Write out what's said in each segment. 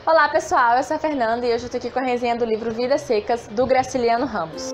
Olá pessoal, eu sou a Fernanda e hoje eu tô aqui com a resenha do livro Vidas Secas, do Graciliano Ramos.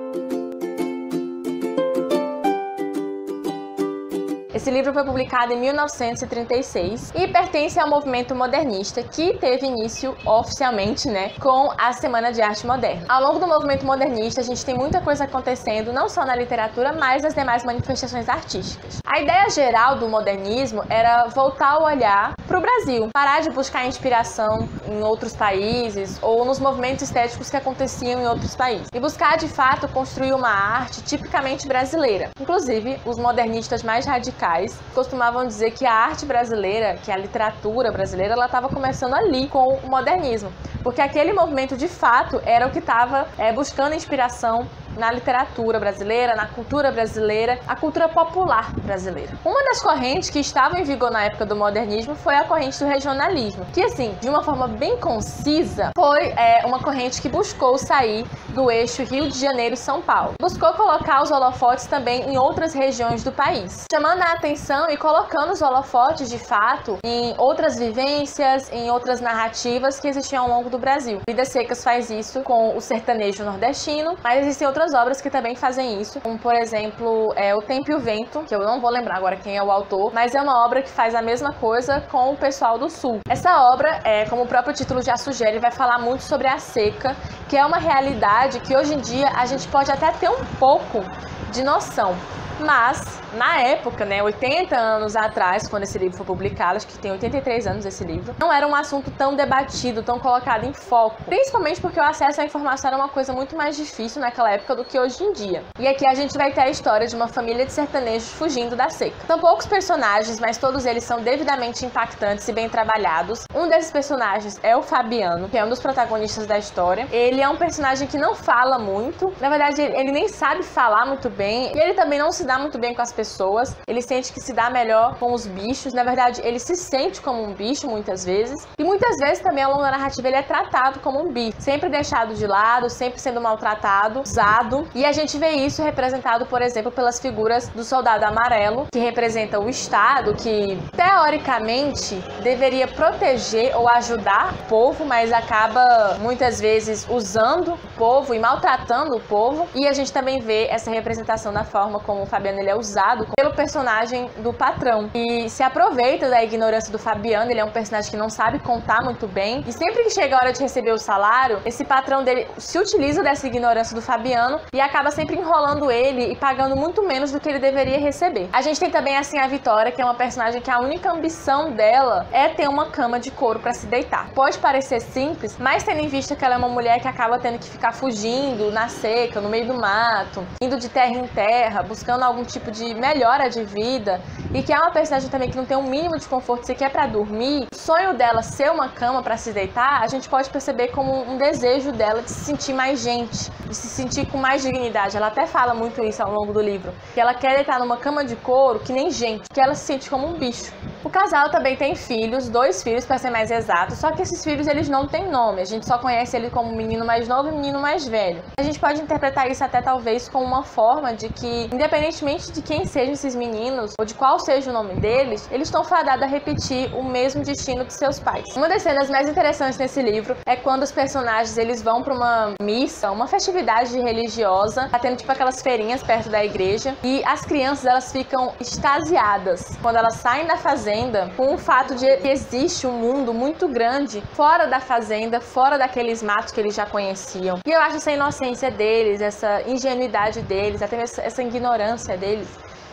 Esse livro foi publicado em 1936 e pertence ao movimento modernista que teve início oficialmente, com a Semana de Arte Moderna. Ao longo do movimento modernista, a gente tem muita coisa acontecendo, não só na literatura, mas nas demais manifestações artísticas. A ideia geral do modernismo era voltar o olhar para o Brasil, parar de buscar inspiração em outros países ou nos movimentos estéticos que aconteciam em outros países e buscar, de fato, construir uma arte tipicamente brasileira. Inclusive, os modernistas mais radicais costumavam dizer que a arte brasileira, que a literatura brasileira, ela estava começando ali com o modernismo, porque aquele movimento de fato era o que estava buscando inspiração na literatura brasileira, na cultura brasileira, a cultura popular brasileira. Uma das correntes que estava em vigor na época do modernismo foi a corrente do regionalismo, que assim, de uma forma bem concisa, foi uma corrente que buscou sair do eixo Rio de Janeiro-São Paulo. Buscou colocar os holofotes também em outras regiões do país, chamando a atenção e colocando os holofotes, de fato, em outras vivências, em outras narrativas que existiam ao longo do Brasil. Vidas Secas faz isso com o sertanejo nordestino, mas existem outras obras que também fazem isso, como por exemplo O Tempo e o Vento, que eu não vou lembrar agora quem é o autor, mas é uma obra que faz a mesma coisa com o pessoal do Sul. Essa obra, como o próprio título já sugere, vai falar muito sobre a seca, que é uma realidade que hoje em dia a gente pode até ter um pouco de noção. Mas, na época, 80 anos atrás, quando esse livro foi publicado, acho que tem 83 anos esse livro, não era um assunto tão debatido, tão colocado em foco. Principalmente porque o acesso à informação era uma coisa muito mais difícil naquela época do que hoje em dia. E aqui a gente vai ter a história de uma família de sertanejos fugindo da seca. São poucos personagens, mas todos eles são devidamente impactantes e bem trabalhados. Um desses personagens é o Fabiano, que é um dos protagonistas da história. Ele é um personagem que não fala muito, na verdade ele nem sabe falar muito bem, e ele também não se dá muito bem com as pessoas, ele sente que se dá melhor com os bichos, na verdade ele se sente como um bicho muitas vezes, e muitas vezes também ao longo da narrativa ele é tratado como um bicho, sempre deixado de lado, sempre sendo maltratado, usado, e a gente vê isso representado, por exemplo, pelas figuras do Soldado Amarelo, que representa o Estado, que teoricamente deveria proteger ou ajudar o povo, mas acaba muitas vezes usando o povo e maltratando o povo, e a gente também vê essa representação da forma como o Fabiano ele é usado pelo personagem do patrão, e se aproveita da ignorância do Fabiano. Ele é um personagem que não sabe contar muito bem, e sempre que chega a hora de receber o salário, esse patrão dele se utiliza dessa ignorância do Fabiano e acaba sempre enrolando ele e pagando muito menos do que ele deveria receber. A gente tem também assim a Vitória, que é uma personagem que a única ambição dela é ter uma cama de couro para se deitar. Pode parecer simples, mas tendo em vista que ela é uma mulher que acaba tendo que ficar fugindo na seca, no meio do mato, indo de terra em terra, buscando algum tipo de melhora de vida, e que é uma personagem também que não tem um mínimo de conforto sequer para dormir, o sonho dela ser uma cama para se deitar, a gente pode perceber como um desejo dela de se sentir mais gente, de se sentir com mais dignidade. Ela até fala muito isso ao longo do livro, que ela quer deitar numa cama de couro que nem gente, que ela se sente como um bicho. O casal também tem filhos, 2 filhos para ser mais exato, só que esses filhos eles não têm nome, a gente só conhece ele como menino mais novo e menino mais velho. A gente pode interpretar isso até talvez como uma forma de que, independentemente de quem sejam esses meninos, ou de qual seja o nome deles, eles estão fadados a repetir o mesmo destino de seus pais. Uma das cenas mais interessantes nesse livro é quando os personagens eles vão para uma missa, uma festividade religiosa, tá tendo tipo aquelas feirinhas perto da igreja, e as crianças elas ficam extasiadas quando elas saem da fazenda com o fato de que existe um mundo muito grande fora da fazenda, fora daqueles matos que eles já conheciam. E eu acho essa inocência deles, essa ingenuidade deles, até essa ignorância deles,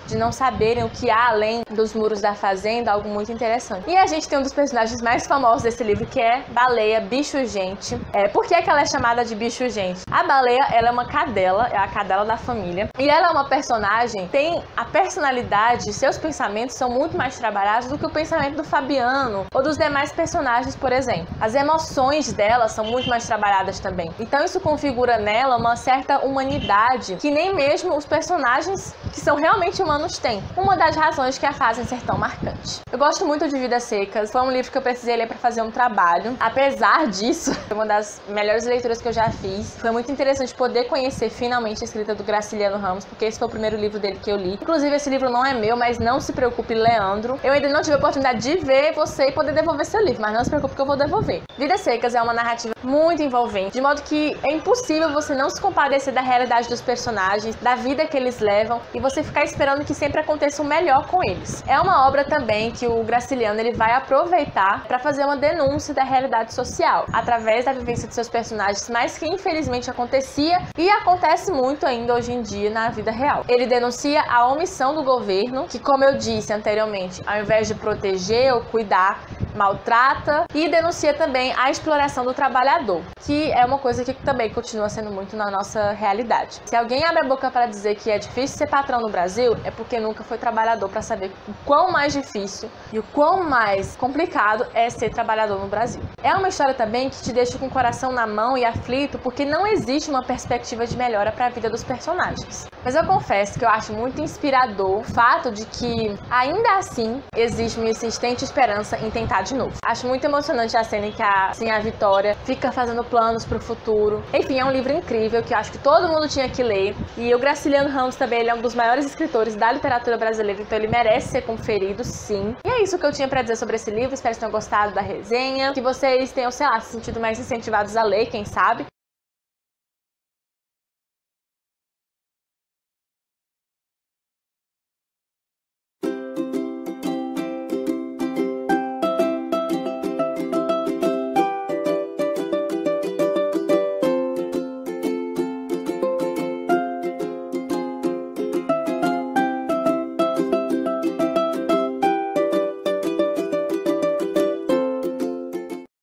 de não saberem o que há além dos muros da fazenda, algo muito interessante. E a gente tem um dos personagens mais famosos desse livro, que é Baleia, bicho-gente. Por que ela é chamada de bicho-gente? A Baleia, ela é uma cadela, é a cadela da família, e ela é uma personagem, tem a personalidade, seus pensamentos são muito mais trabalhados do que o pensamento do Fabiano, ou dos demais personagens, por exemplo. As emoções dela são muito mais trabalhadas também. Então isso configura nela uma certa humanidade, que nem mesmo os personagens que são realmente humanos humanos têm. Uma das razões que a fazem ser tão marcante. Eu gosto muito de Vidas Secas, foi um livro que eu precisei ler para fazer um trabalho. Apesar disso, foi uma das melhores leituras que eu já fiz. Foi muito interessante poder conhecer finalmente a escrita do Graciliano Ramos, porque esse foi o primeiro livro dele que eu li. Inclusive, esse livro não é meu, mas não se preocupe, Leandro. Eu ainda não tive a oportunidade de ver você e poder devolver seu livro, mas não se preocupe que eu vou devolver. Vidas Secas é uma narrativa muito envolvente, de modo que é impossível você não se compadecer da realidade dos personagens, da vida que eles levam, e você ficar esperando que sempre aconteça o melhor com eles. É uma obra também que o Graciliano ele vai aproveitar para fazer uma denúncia da realidade social, através da vivência de seus personagens, mas que infelizmente acontecia e acontece muito ainda hoje em dia na vida real. Ele denuncia a omissão do governo, que, como eu disse anteriormente, ao invés de proteger ou cuidar, maltrata, e denuncia também a exploração do trabalhador, que é uma coisa que também continua sendo muito na nossa realidade. Se alguém abre a boca para dizer que é difícil ser patrão no Brasil, é porque nunca foi trabalhador para saber o quão mais difícil e o quão mais complicado é ser trabalhador no Brasil. É uma história também que te deixa com o coração na mão e aflito, porque não existe uma perspectiva de melhora para a vida dos personagens. Mas eu confesso que eu acho muito inspirador o fato de que, ainda assim, existe uma insistente esperança em tentar de novo. Acho muito emocionante a cena em que a Vitória fica fazendo planos pro futuro. Enfim, é um livro incrível que eu acho que todo mundo tinha que ler. E o Graciliano Ramos também, ele é um dos maiores escritores da literatura brasileira, então ele merece ser conferido, sim. E é isso que eu tinha pra dizer sobre esse livro. Espero que tenham gostado da resenha, que vocês tenham, sei lá, se sentido mais incentivados a ler, quem sabe.